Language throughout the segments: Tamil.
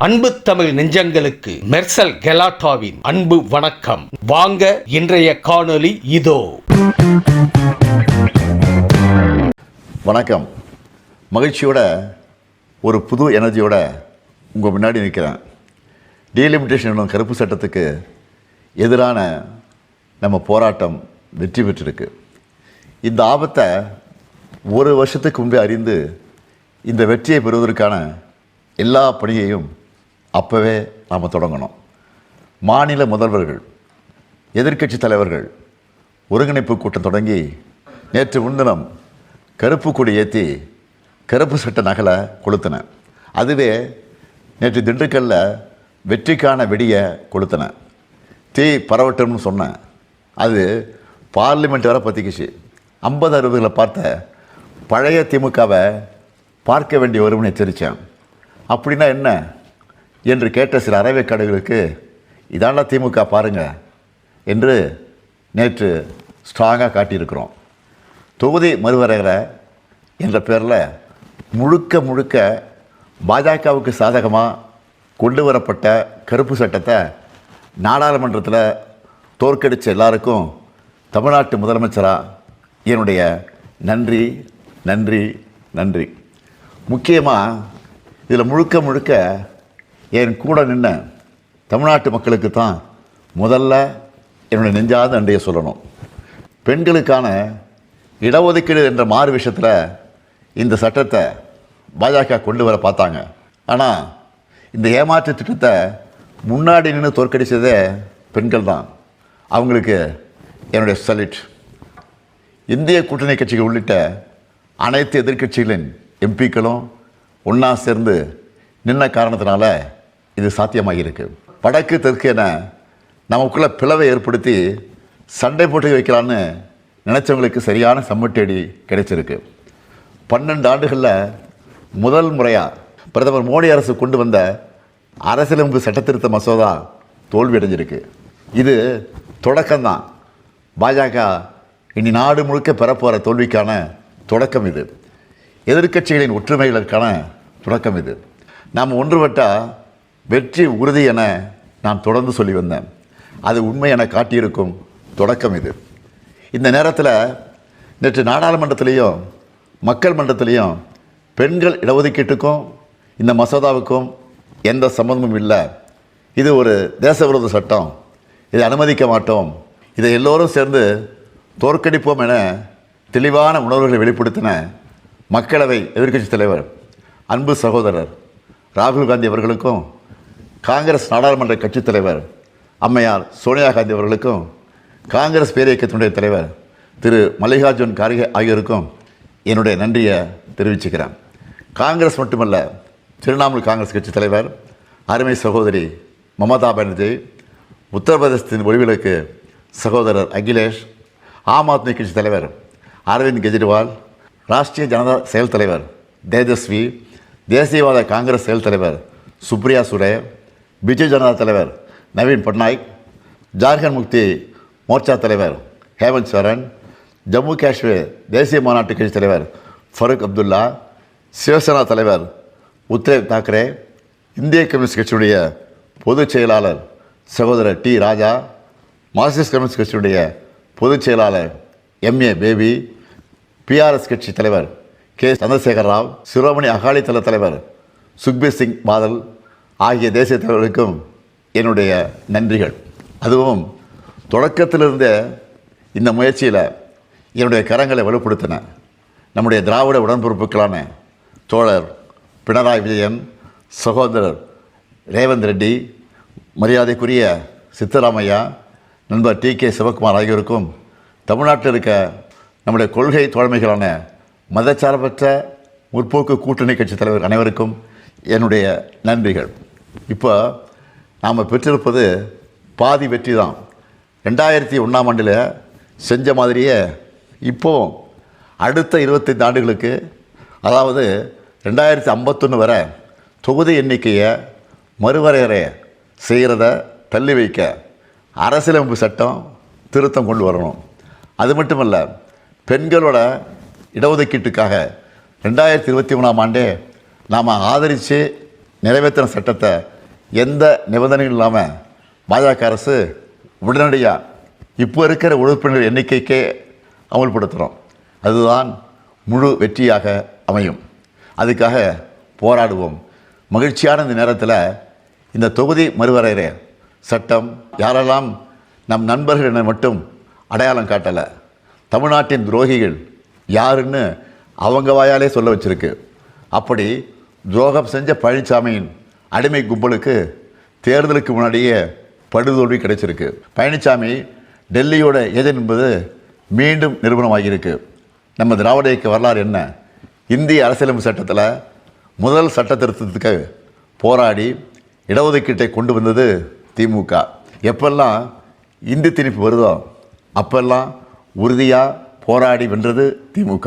அன்பு தமிழ் நெஞ்சங்களுக்கு மெர்சல் கெலாட்டாவின் அன்பு வணக்கம். வாங்க இன்றைய காணொளி இதோ. வணக்கம். மகிழ்ச்சியோட ஒரு புது எனர்ஜியோட உங்கள் முன்னாடி நிற்கிறேன். டீலிமிட்டேஷன் கருப்பு சட்டத்துக்கு எதிரான நம்ம போராட்டம் வெற்றி பெற்றிருக்கு. இந்த ஆபத்தை ஒரு வருஷத்துக்கு முன்பே அறிந்து இந்த வெற்றியை பெறுவதற்கான எல்லா பணியையும் அப்போவே நாம் தொடங்கணும். மாநில முதல்வர்கள், எதிர்க்கட்சி தலைவர்கள் ஒருங்கிணைப்பு கூட்டம் தொடங்கி நேற்று முன்தினம் கருப்பு கொடி ஏற்றி கருப்பு சட்ட நகலை கொளுத்தின. அதுவே நேற்று திண்டுக்கல்ல வெற்றிக்கான வெடியை கொளுத்தின. தீ பரவட்டும்னு சொன்னேன். அது பார்லிமெண்ட் வரை பற்றிக்கிச்சு. 50-60களை பார்த்த பழைய திமுகவை பார்க்க வேண்டி வரும்னு எச்சரித்தேன். அப்படின்னா என்ன என்று கேட்ட சில அரைவேக்காடுகளுக்கு இதாண்டா திமுக பாருங்கள் என்று நேற்று ஸ்ட்ராங்காக காட்டியிருக்கிறோம். தொகுதி மறுவரையறை என்ற பேரில் முழுக்க பாஜகவுக்கு சாதகமாக கொண்டு வரப்பட்ட கருப்பு சட்டத்தை நாடாளுமன்றத்தில் தோற்கடித்த எல்லாருக்கும் தமிழ்நாட்டு முதலமைச்சராக என்னுடைய நன்றி நன்றி நன்றி. முக்கியமாக இதில் முழுக்க என் கூட நின்ன தமிழ்நாட்டு மக்களுக்கு தான் முதல்ல என்னுடைய நெஞ்சாத நன்றியை சொல்லணும். பெண்களுக்கான இடஒதுக்கீடு என்ற மாறு விஷயத்தில் இந்த சட்டத்தை பாஜக கொண்டு வர பார்த்தாங்க. ஆனால் இந்த ஏமாற்று திட்டத்தை முன்னாடி நின்று தோற்கடித்ததே பெண்கள் தான். அவங்களுக்கு என்னுடைய சல்யூட். இந்திய கூட்டணி கட்சிகள் உள்ளிட்ட அனைத்து எதிர்க்கட்சிகளின் எம்பிக்களும் ஒன்றா சேர்ந்து நின்ன காரணத்தினால இது சாத்தியமாகியிருக்கு. வடக்கு தெற்கு என நமக்குள்ள பிளவை ஏற்படுத்தி சண்டை போட்டு வைக்கலான்னு நினைச்சவங்களுக்கு சரியான சம்மட்டடி கிடைச்சிருக்கு. 12 ஆண்டுகளில் முதல் முறையாக பிரதமர் மோடி அரசு கொண்டு வந்த அரசியலமைப்பு சட்டத்திருத்த மசோதா தோல்வியடைஞ்சிருக்கு. இது தொடக்கம்தான். பாஜக இனி நாடு முழுக்க பெறப்போகிற தோல்விக்கான தொடக்கம் இது. எதிர்க்கட்சிகளின் ஒற்றுமைகளுக்கான தொடக்கம் இது. நாம் ஒன்றுபட்டால் வெற்றி உறுதி என நான் தொடர்ந்து சொல்லி வந்தேன். அது உண்மை என காட்டியிருக்கும் தொடக்கம் இது. இந்த நேரத்தில் நேற்று நாடாளுமன்றத்திலையும் மக்கள் மன்றத்திலையும் பெண்கள் இடஒதுக்கீட்டுக்கும் இந்த மசோதாவுக்கும் எந்த சம்மந்தமும் இல்லை. இது ஒரு தேசவிரோத சட்டம், இதை அனுமதிக்க மாட்டோம், இதை எல்லோரும் சேர்ந்து தோற்கடிப்போம் என தெளிவான உணர்வுகளை வெளிப்படுத்தின மக்களவை எதிர்க்கட்சி தலைவர் அன்பு சகோதரர் ராகுல் காந்தி அவர்களுக்கும், காங்கிரஸ் நாடாளுமன்ற கட்சித் தலைவர் அம்மையார் சோனியா காந்தி அவர்களுக்கும், காங்கிரஸ் பேரியக்கத்தினுடைய தலைவர் திரு மல்லிகார்ஜுன் கார்கே ஆகியோருக்கும் என்னுடைய நன்றியை தெரிவிச்சுக்கிறேன். காங்கிரஸ் மட்டுமல்ல, திரிணாமுல் காங்கிரஸ் கட்சி தலைவர் அருமை சகோதரி மமதா பானர்ஜி, உத்தரப்பிரதேசத்தின் ஒளிவிளக்கு சகோதரர் அகிலேஷ், ஆம் ஆத்மி கட்சி தலைவர் அரவிந்த் கெஜ்ரிவால், ராஷ்ட்ரிய ஜனதா செயல் தலைவர் தேஜஸ்வி, தேசியவாத காங்கிரஸ் செயல் தலைவர் சுப்ரியா சுரே, பிஜு ஜனதா தலைவர் நவீன் பட்நாயக், ஜார்க்கண்ட் முக்தி மோர்ச்சா தலைவர் ஹேமந்த் சோரன், ஜம்மு காஷ்மீர் தேசிய மாநாட்டு கட்சி தலைவர் ஃபருக் அப்துல்லா, சிவசேனா தலைவர் உத்தவ் தாக்கரே, இந்திய கம்யூனிஸ்ட் கட்சியுடைய பொதுச் செயலாளர் சகோதரர் டி ராஜா, மார்க்சிஸ்ட் கம்யூனிஸ்ட் கட்சியுடைய பொதுச் செயலாளர் எம்ஏ பேபி, பிஆர்எஸ் கட்சி தலைவர் கே சந்திரசேகர் ராவ், சிரோமணி அகாலிதள தலைவர் சுக்பீர் சிங் பாதல் ஆகிய தேசிய தலைவர்களுக்கும் என்னுடைய நன்றிகள். அதுவும் தொடக்கத்திலிருந்தே இந்த முயற்சியில் என்னுடைய கரங்களை வலுப்படுத்தின நம்முடைய திராவிட உடன்பிறப்புகளான தோழர் பினராயி விஜயன், சகோதரர் ரேவந்த் ரெட்டி, மரியாதைக்குரிய சித்தராமையா, நண்பர் டி.கே. சிவகுமார் ஆகியோருக்கும், தமிழ்நாட்டில் இருக்க நம்முடைய கொள்கை தோழமைகளான மதச்சார்பற்ற முற்போக்கு கூட்டணி கட்சி தலைவர் அனைவருக்கும் என்னுடைய நன்றிகள். இப்போ நாம் பெற்றிருப்பது பாதி வெற்றி தான். 2001ஆம் ஆண்டில் செஞ்ச மாதிரியே இப்போது அடுத்த 25 ஆண்டுகளுக்கு, அதாவது 2051 வரை தொகுதி எண்ணிக்கையை மறுவரையறை செய்கிறத தள்ளி வைக்க அரசியலமைப்பு சட்டம் திருத்தம் கொண்டு வரணும். அது மட்டுமல்ல, பெண்களோட இடஒதுக்கீட்டுக்காக 2023ஆம் ஆண்டே நாம் ஆதரித்து நிறைவேற்றின சட்டத்தை எந்த நிபந்தனையும் இல்லாமல் பாஜக அரசு உடனடியாக இப்போ இருக்கிற உறுப்பினர் எண்ணிக்கைக்கே அமல்படுத்துகிறோம். அதுதான் முழு வெற்றியாக அமையும். அதுக்காக போராடுவோம். மகிழ்ச்சியான இந்த நேரத்தில் இந்த தொகுதி மறுவரையறை சட்டம் யாரெல்லாம் நம் நண்பர்கள் என மட்டும் அடையாளம் காட்டலை, தமிழ்நாட்டின் துரோகிகள் யாருன்னு அவங்க வாயாலே சொல்ல வச்சிருக்கு. அப்படி துரோகம் செஞ்ச பழனிசாமியின் அடிமை கும்பலுக்கு தேர்தலுக்கு முன்னாடியே படுதோல்வி கிடைச்சிருக்கு. பழனிசாமி டெல்லியோட ஏஜென்ட் என்பது மீண்டும் நிரூபணமாகியிருக்கு. நம்ம திராவிட இயக்க வரலாறு என்ன? இந்திய அரசியலமைப்பு சட்டத்தில் முதல் சட்ட திருத்தத்துக்கு போராடி இடஒதுக்கீட்டை கொண்டு வந்தது திமுக. எப்பெல்லாம் இந்தி திணிப்பு வருதோ அப்பெல்லாம் உறுதியாக போராடி வென்றது திமுக.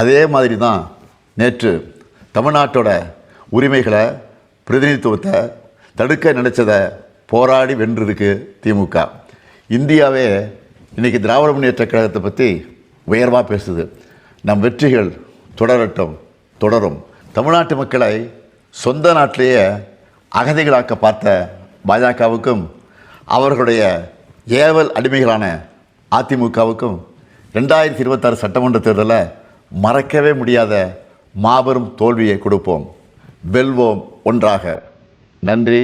அதே மாதிரி தான் நேற்று தமிழ்நாட்டோட உரிமைகளை பிரதிநிதித்துவத்தை தடுக்க நினைச்சதை போராடி வென்றதுக்கு திமுக. இந்தியாவே இன்றைக்கி திராவிட முன்னேற்ற கழகத்தை பற்றி உயர்வாக பேசுது. நம் வெற்றிகள் தொடரும். தமிழ்நாட்டு மக்களை சொந்த நாட்டிலேயே அகதிகளாக்க பார்த்த பாஜகவுக்கும் அவர்களுடைய ஏவல் அடிமைகளான அதிமுகவுக்கும் 2026 சட்டமன்ற தேர்தலில் மறக்கவே முடியாத மாபெரும் தோல்வியை கொடுப்போம். வெல்வோம் ஒன்றாக. நன்றி,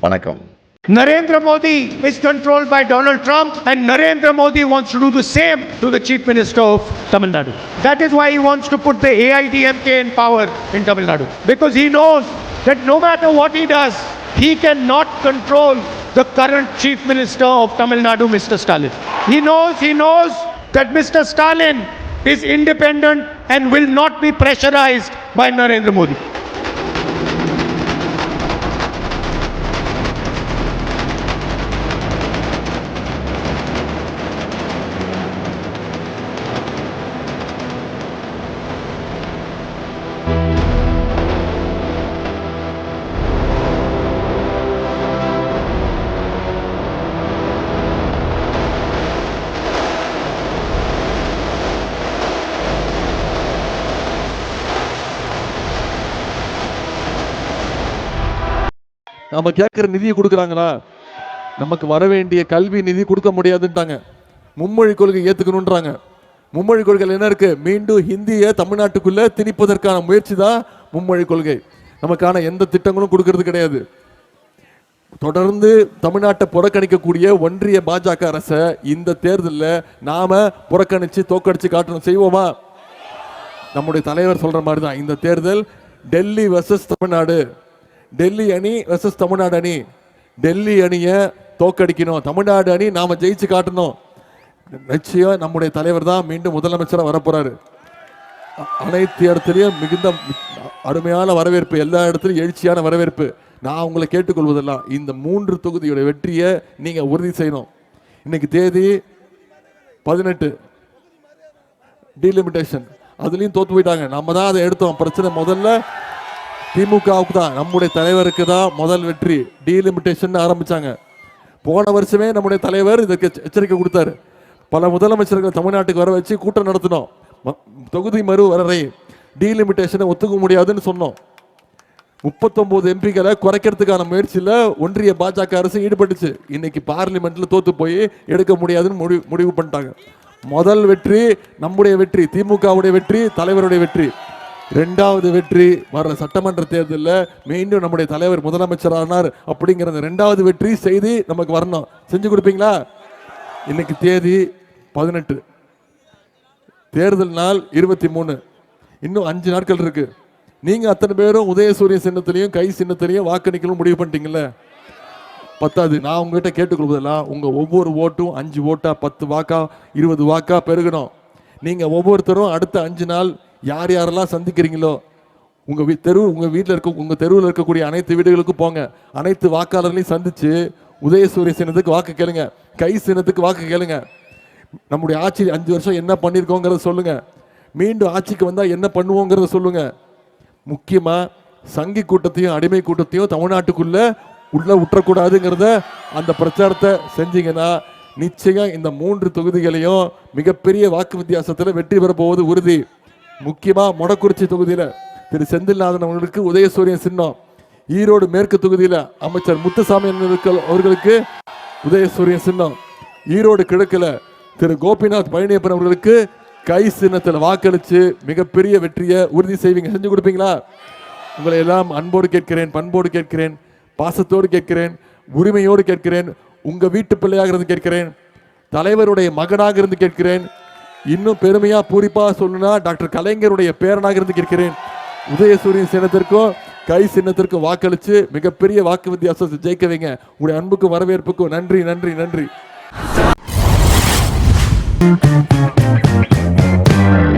வணக்கம். Narendra Modi is controlled by Donald Trump, and Narendra Modi wants to do the same to the Chief Minister of Tamil Nadu. That is why he wants to put the AIDMK in power in Tamil Nadu, because he knows that no matter what he does, he cannot control the current Chief Minister of Tamil Nadu, Mr. Stalin. He knows that Mr. Stalin is independent and will not be pressurized by Narendra Modi. நம்ம கேட்குற நிதியை கொடுக்குறாங்களா? நமக்கு வர வேண்டிய கல்வி நிதி கொடுக்க முடியாதுன்ட்டாங்க. மும்மொழி கொள்கை ஏற்றுக்கணுன்றாங்க. மும்மொழி கொள்கையில் என்ன இருக்கு? மீண்டும் ஹிந்தியை தமிழ்நாட்டுக்குள்ளே திணிப்பதற்கான முயற்சி தான் மும்மொழி கொள்கை. நமக்கான எந்த திட்டங்களும் கொடுக்கறது கிடையாது. தொடர்ந்து தமிழ்நாட்டை புறக்கணிக்கக்கூடிய ஒன்றிய பாஜக அரசை இந்த தேர்தலில் நாம புறக்கணிச்சு தோக்கடிச்சு காட்டணும். செய்வோமா? நம்முடைய தலைவர் சொல்ற மாதிரி தான் இந்த தேர்தல் டெல்லி வர்சஸ் தமிழ்நாடு. டெல்லி அணி வர்சஸ் தமிழ்நாடு அணி. டெல்லி அணியை தோக்கடிக்கணும், தமிழ்நாடு அணி நாம ஜெயிச்சு காட்டணும். நிச்சயம் நம்முடைய தலைவர் தான் மீண்டும் முதலமைச்சராக வரப்போறாரு. அனைத்து இடத்துலையும் மிகுந்த அருமையான வரவேற்பு, எல்லா இடத்துலையும் எழுச்சியான வரவேற்பு. நான் உங்களை கேட்டுக்கொள்வதெல்லாம் இந்த 3 தொகுதியோட வெற்றியை நீங்க உறுதி செய்யணும். இன்னைக்கு தேதி 18, டீலிமிட்டேஷன். அதுலயும் தோத்து போயிட்டாங்க. நம்ம தான் அதை எடுத்தோம். பிரச்சனை முதல்ல திமுகவுக்கு தான், நம்முடைய தலைவருக்கு தான் முதல் வெற்றி. டீலிமிட்டேஷன் ஆரம்பிச்சாங்க. போன வருஷமே நம்முடைய தலைவர் இதற்கு எச்சரிக்கை கொடுத்தாரு. பல முதலமைச்சர்கள் தமிழ்நாட்டுக்கு வர வச்சு கூட்டம் நடத்தினோம். தொகுதி மறு வரை டீலிமிட்டேஷனை ஒத்துக்க முடியாதுன்னு சொன்னோம். 39 எம்பிக்களை குறைக்கிறதுக்கான முயற்சியில் ஒன்றிய பாஜக அரசு ஈடுபட்டுச்சு. இன்னைக்கு பார்லிமெண்ட்ல தோத்து போய் எடுக்க முடியாதுன்னு முடிவு பண்ணிட்டாங்க. முதல் வெற்றி நம்முடைய வெற்றி, திமுகவுடைய வெற்றி, தலைவருடைய வெற்றி. 2வது வெற்றி வர சட்டமன்ற தேர்தலில் மீண்டும் நம்முடைய தலைவர் முதலமைச்சரானார் அப்படிங்கிற 2வது வெற்றி செய்தி நமக்கு வரணும். செஞ்சு கொடுப்பீங்களா? இன்னைக்கு தேதி 18, தேர்தல் நாள் 23, இன்னும் 5 நாட்கள் இருக்கு. நீங்க அத்தனை பேரும் உதயசூரிய சின்னத்திலையும் கை சின்னத்திலையும் வாக்களிக்கணும் முடிவு பண்ணிட்டீங்கல்ல? பத்தாது. நான் உங்ககிட்ட கேட்டுக்கொள்வதெல்லாம் உங்க ஒவ்வொரு ஓட்டும் 5 ஓட்டா 10 வாக்கா 20 வாக்கா பெருகணும். நீங்க ஒவ்வொருத்தரும் அடுத்த 5 நாள் யார் யாரெல்லாம் சந்திக்கிறீங்களோ உங்க வீட்டில் இருக்க உங்க தெருவில் இருக்கக்கூடிய அனைத்து வீடுகளுக்கும் போங்க. அனைத்து வாக்காளர்களையும் சந்திச்சு உதயசூரிய சின்னத்துக்கு வாக்கு கேளுங்க, கை சின்னத்துக்கு வாக்கு கேளுங்க. நம்முடைய ஆட்சி 5 வருஷம் என்ன பண்ணியிருக்கோங்கிறத சொல்லுங்க. மீண்டும் ஆட்சிக்கு வந்தா என்ன பண்ணுவோங்கிறத சொல்லுங்க. முக்கியமா சங்கி கூட்டத்தையும் அடிமை கூட்டத்தையும் தமிழ்நாட்டுக்குள்ள உள்ள விட்டுறக்கூடாதுங்கிறத அந்த பிரச்சாரத்தை செஞ்சீங்கன்னா நிச்சயம் இந்த 3 தொகுதிகளையும் மிகப்பெரிய வாக்கு வித்தியாசத்தில் வெற்றி பெற போவது உறுதி. முக்கியமா மொடக்குறிச்சி தொகுதியில திரு செந்தில்நாதன் அவர்களுக்கு உதயசூரியன் சின்னம். ஈரோடு மேற்கு தொகுதியில் அமைச்சர் முத்துசாமி அவர்களுக்கு உதயசூரியன் சின்னம். ஈரோடு கிழக்கில் திரு கோபிநாத் பழனியப்பன் அவர்களுக்கு கை சின்னத்தில் வாக்களித்து மிகப்பெரிய வெற்றியை உறுதி செய்வீங்க, செஞ்சு கொடுப்பீங்களா? உங்களை எல்லாம் அன்போடு கேட்கிறேன், பண்போடு கேட்கிறேன், பாசத்தோடு கேட்கிறேன், உரிமையோடு கேட்கிறேன், உங்க வீட்டு பிள்ளையாக இருந்து கேட்கிறேன், தலைவருடைய மகனாக இருந்து கேட்கிறேன், இன்னும் பெருமையா பூரிப்பா சொல்லணும்னா டாக்டர் கலைஞருடைய பேரனாக இருந்து கேட்கிறேன். உதயசூரியன் சின்னத்திற்கும் கை சின்னத்திற்கும் வாக்களித்து மிகப்பெரிய வாக்கு வித்தியாசத்தை ஜெயிக்க வைங்க. உங்களுடைய அன்புக்கும் வரவேற்புக்கும் நன்றி நன்றி நன்றி.